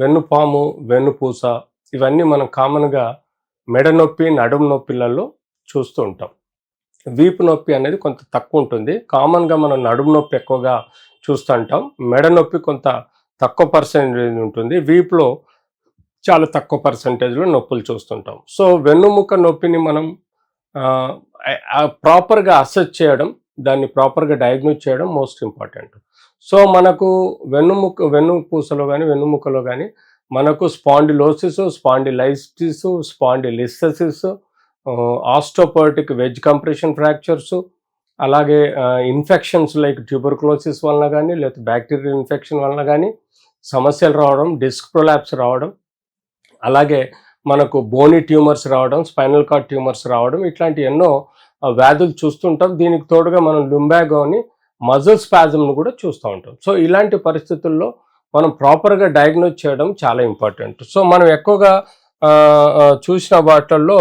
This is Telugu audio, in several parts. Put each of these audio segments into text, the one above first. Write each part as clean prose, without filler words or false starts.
వెన్నుపాము, వెన్నుపూస ఇవన్నీ మనం కామన్‌గా మెడ నొప్పి, నడుము నొప్పిలలో చూస్తూ ఉంటాం. వీపు నొప్పి అనేది కొంత తక్కువుంటుంది. కామన్‌గా మనం నడుము నొప్పి ఎక్కువగా చూస్తుంటాం. మెడ నొప్పి కొంత తక్కువ పర్సెంటేజ్ ఉంటుంది. వీపులో చాలా తక్కువ పర్సెంటేజ్‌లో నొప్పులు చూస్తుంటాం. సో, వెన్నుముక నొప్పిని మనం ప్రాపర్‌గా అసెస్ చేయడం, దాన్ని ప్రాపర్‌గా డయాగ్నోస్ చేయడం మోస్ట్ ఇంపార్టెంట్. సో, మనకు వెన్నుపూసలో గానీ, వెన్నుముకలో గానీ మనకు spondylosis, spondylitis, spondylolisthesis, osteoporotic wedge compression fractures, అలాగే ఇన్ఫెక్షన్స్ లైక్ ట్యూబర్కులోసిస్ వలన గానీ, లేకపోతే బ్యాక్టీరియల్ ఇన్ఫెక్షన్ వలన గానీ సమస్యలు రావడం, డిస్క్ ప్రొలాప్స్ రావడం, అలాగే మనకు బోనీ ట్యూమర్స్ రావడం, స్పైనల్ కార్డ్ ట్యూమర్స్ రావడం, ఇట్లాంటి ఎన్నో వ్యాధులు చూస్తుంటాం. దీనికి తోడుగా మనం లుంబాగో అని మజిల్ స్పాజమ్ను కూడా చూస్తూ ఉంటాం. సో, ఇలాంటి పరిస్థితుల్లో మనం ప్రాపర్‌గా డయాగ్నోస్ చేయడం చాలా ఇంపార్టెంట్. సో, మనం ఎక్కువగా చూసిన వాటిల్లో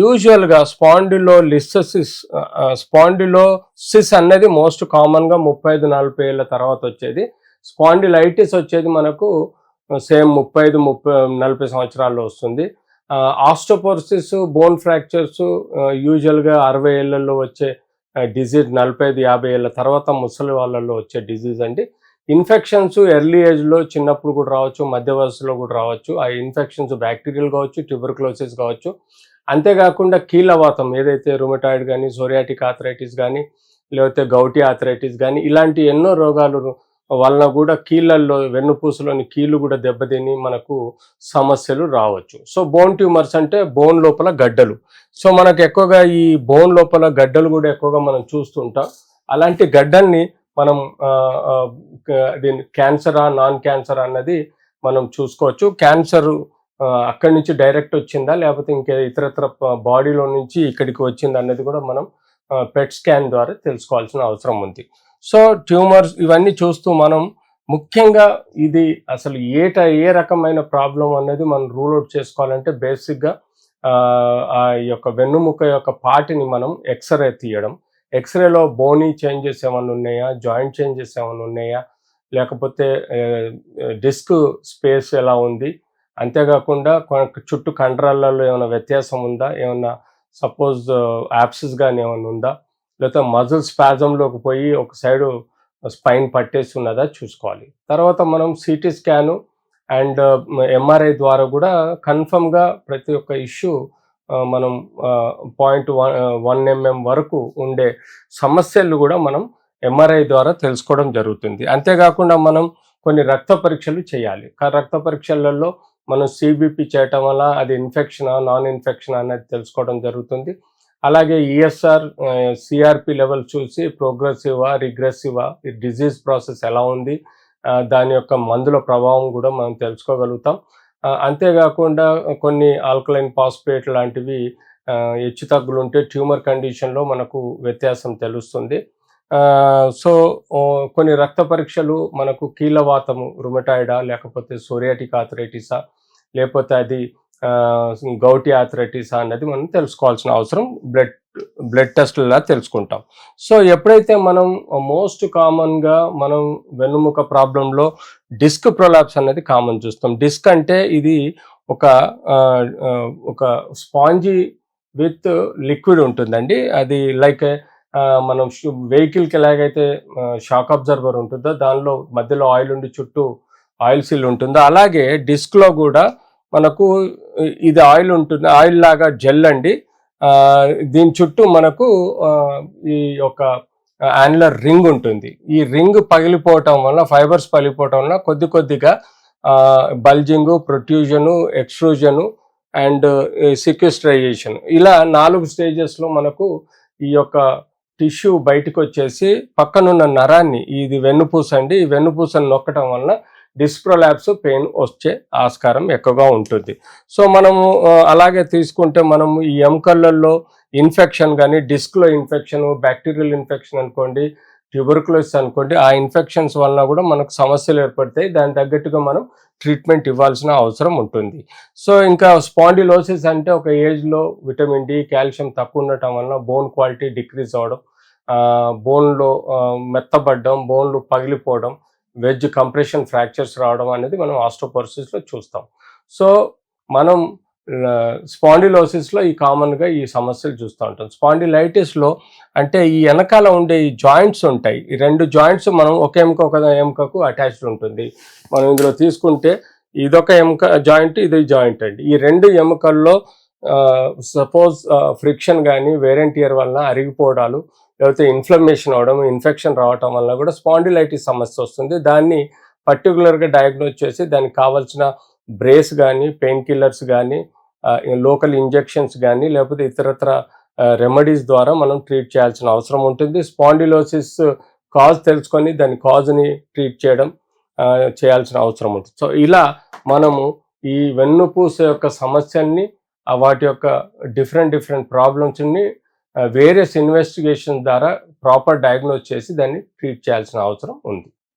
యూజువల్‌గా స్పాండిలోసిస్ అనేది మోస్ట్ కామన్‌గా 35-40 ఏళ్ల తర్వాత వచ్చేది. స్పాండిలైటిస్ వచ్చేది మనకు సేమ్ 35-40 సంవత్సరాల్లో వస్తుంది. ఆస్టియోపోరోసిస్, బోన్ ఫ్రాక్చర్స్ యూజువల్‌గా 60 ఏళ్లలో వచ్చే డిజీజ్, 45-50 ఏళ్ల తర్వాత ముసలి వాళ్ళల్లో వచ్చే డిజీజ్ అండి. ఇన్ఫెక్షన్స్ ఎర్లీ ఏజ్‌లో చిన్నప్పుడు కూడా రావచ్చు, మధ్య వయస్సులో కూడా రావచ్చు. ఆ ఇన్ఫెక్షన్స్ బ్యాక్టీరియల్ కావచ్చు, ట్యూబర్కులోసిస్ కావచ్చు. అంతేకాకుండా కీళ్ళవాతం ఏదైతే రుమటాయిడ్ కానీ, సోరియాటిక్ ఆర్థరైటిస్ కానీ, లేకపోతే గౌటీ ఆర్థరైటిస్ కానీ ఇలాంటి ఎన్నో రోగాలు వలన కూడా కీళ్ళల్లో, వెన్నుపూసలోని కీళ్ళు కూడా దెబ్బతిని మనకు సమస్యలు రావచ్చు. సో, బోన్ ట్యూమర్స్ అంటే బోన్ లోపల గడ్డలు. సో, మనకు ఎక్కువగా ఈ బోన్ లోపల గడ్డలు కూడా ఎక్కువగా మనం చూస్తుంటాం. అలాంటి గడ్డల్ని మనం దీన్ని క్యాన్సరా, నాన్ క్యాన్సర్ అన్నది మనం చూసుకోవచ్చు. క్యాన్సర్ అక్కడి నుంచి డైరెక్ట్ వచ్చిందా, లేకపోతే ఇంకే ఇతరత్ర బాడీలో నుంచి ఇక్కడికి వచ్చిందా అన్నది కూడా మనం పెట్ స్కాన్ ద్వారా తెలుసుకోవాల్సిన అవసరం ఉంది. సో, ట్యూమర్స్ ఇవన్నీ చూస్తూ మనం ముఖ్యంగా ఇది అసలు ఏ రకమైన ప్రాబ్లం అనేది మనం రూల్ అవుట్ చేసుకోవాలంటే బేసిక్‌గా ఆ యొక్క వెన్నుముక యొక్క పార్ట్‌ని మనం ఎక్స్‌రే తీయడం. ఎక్స్‌రేలో బోనీ చేంజెస్ ఏమన్నా ఉన్నాయా, జాయింట్ చేంజెస్ ఏమన్నా ఉన్నాయా, లేకపోతే డిస్క్ స్పేస్ ఎలా ఉంది, అంతేకాకుండా చుట్టూ కండరాలలో ఏమైనా వ్యత్యాసం ఉందా, ఏమన్నా సపోజ్ యాబ్సెస్ కానీ ఏమైనా ఉందా, లేకపోతే మజిల్ స్పాజంలోకి పోయి ఒక సైడు స్పైన్ పట్టేసి ఉన్నదా చూసుకోవాలి. తర్వాత మనం సిటీ స్కాను అండ్ ఎంఆర్ఐ ద్వారా కూడా కన్ఫర్మ్గా ప్రతి ఒక్క ఇష్యూ మనం 0.1 mm వరకు ఉండే సమస్యలు కూడా మనం ఎంఆర్ఐ ద్వారా తెలుసుకోవడం జరుగుతుంది. అంతేకాకుండా మనం కొన్ని రక్త పరీక్షలు చేయాలి. రక్త పరీక్షలలో మనం సిబిపి చేయటం వల్ల అది ఇన్ఫెక్షనా, నాన్ ఇన్ఫెక్షనా అనేది తెలుసుకోవడం జరుగుతుంది. అలాగే ఈఎస్ఆర్, సిఆర్పి లెవెల్ చూసి ప్రోగ్రెసివా, రిగ్రెసివా, ఈ డిజీజ్ ప్రాసెస్ ఎలా ఉంది, దాని యొక్క మందుల ప్రభావం కూడా మనం తెలుసుకోగలుగుతాం. అంతేకాకుండా కొన్ని ఆల్కలైన్ ఫాస్ఫేట్ లాంటివి హెచ్చుతగ్గులుంటే ట్యూమర్ కండిషన్లో మనకు వ్యత్యాసం తెలుస్తుంది. సో, కొన్ని రక్త పరీక్షలు మనకు కీళ్ళవాతము, రుమటాయిడా, లేకపోతే సోరియాటిక్ ఆర్థరైటిసా, లేకపోతే అది గౌటీ ఆర్థరైటిసా అన్నది మనం తెలుసుకోవాల్సిన అవసరం బ్లడ్ టెస్ట్లా తెలుసుకుంటాం. సో, ఎప్పుడైతే మనం మోస్ట్ కామన్గా మనం వెన్నుముక ప్రాబ్లంలో డిస్క్ ప్రొలాప్స్ అనేది కామన్ చూస్తాం. డిస్క్ అంటే ఇది ఒక స్పాంజీ విత్ లిక్విడ్ ఉంటుందండి. అది లైక్ మనం వెహికల్కి ఎలాగైతే షాక్ అబ్జర్వర్ ఉంటుందో దానిలో మధ్యలో ఆయిల్ ఉండి చుట్టూ ఆయిల్ సీల్ ఉంటుందో, అలాగే డిస్క్లో కూడా మనకు ఇది ఆయిల్ ఉంటుంది. ఆయిల్ లాగా జెల్ అండి. దీని చుట్టూ మనకు ఈ యొక్క యాన్యులర్ రింగ్ ఉంటుంది. ఈ రింగ్ పగిలిపోవటం వల్ల, ఫైబర్స్ పగిలిపోవటం వల్ల కొద్దిగా బల్జింగు, ప్రొట్రూజను, ఎక్స్ట్రూజను అండ్ సిక్వెస్ట్రైజేషన్ ఇలా 4 స్టేజెస్లో మనకు ఈ యొక్క టిష్యూ బయటకు వచ్చేసి పక్కనున్న నరాన్ని, ఇది వెన్నుపూస అండి, ఈ వెన్నుపూసను నొక్కటం వలన డిస్క్ ప్రొలాప్స్ పెయిన్ వచ్చే ఆస్కారం ఎక్కువగా ఉంటుంది. సో, మనము అలాగే తీసుకుంటే మనము ఈ ఎముకలలో ఇన్ఫెక్షన్ కానీ, డిస్క్లో ఇన్ఫెక్షన్, బ్యాక్టీరియల్ ఇన్ఫెక్షన్ అనుకోండి, ట్యూబర్కులోసిస్ అనుకోండి, ఆ ఇన్ఫెక్షన్స్ వలన కూడా మనకు సమస్యలు ఏర్పడతాయి. దానికి తగ్గట్టుగా మనం ట్రీట్మెంట్ ఇవ్వాల్సిన అవసరం ఉంటుంది. సో, ఇంకా స్పాండిలోసిస్ అంటే ఒక ఏజ్లో విటమిన్ డి, కాల్షియం తక్కువ ఉండటం వలన బోన్ క్వాలిటీ డిక్రీజ్ అవ్వడం, బోన్లో మెత్తబడడం, బోన్లు పగిలిపోవడం, వెజ్ కంప్రెషన్ ఫ్రాక్చర్స్ రావడం అనేది మనం ఆస్టోపోరోసిస్లో చూస్తాం. సో మనం స్పాండిలోసిస్లో ఈ కామన్గా ఈ సమస్యలు చూస్తూ ఉంటాం. స్పాండిలైటిస్లో అంటే ఈ వెనకాల ఉండే ఈ జాయింట్స్ ఉంటాయి, ఈ రెండు జాయింట్స్ మనం ఒక ఎముకకు అటాచ్డ్ ఉంటుంది. మనం ఇందులో తీసుకుంటే ఇదొక ఎముక జాయింట్, ఇది జాయింట్ అండి. ఈ రెండు ఎముకల్లో సపోజ్ ఫ్రిక్షన్ కానీ వేరెంటియర్ వల్ల అరిగిపోవడాలు, లేకపోతే ఇన్ఫ్లమేషన్ అవడం, ఇన్ఫెక్షన్ రావటం వల్ల కూడా స్పాండిలైటిస్ సమస్య వస్తుంది. దాన్ని పర్టికులర్గా డయాగ్నోజ్ చేసి దానికి కావాల్సిన బ్రేస్ కానీ, పెయిన్ కిల్లర్స్ కానీ, లోకల్ ఇంజెక్షన్స్ కానీ, లేకపోతే ఇతరత్ర రెమెడీస్ ద్వారా మనం ట్రీట్ చేయాల్సిన అవసరం ఉంటుంది. స్పాండిలోసిస్ కాజ్ తెలుసుకొని దాని కాజ్ని ట్రీట్ చేయాల్సిన అవసరం ఉంటుంది. సో ఇలా మనము ఈ వెన్నుపూస యొక్క సమస్యల్ని, వాటి యొక్క డిఫరెంట్ ప్రాబ్లమ్స్ని వేరియస్ ఇన్వెస్టిగేషన్ ద్వారా ప్రాపర్ డయాగ్నోజ్ చేసి దాన్ని ట్రీట్ చేయాల్సిన అవసరం ఉంది.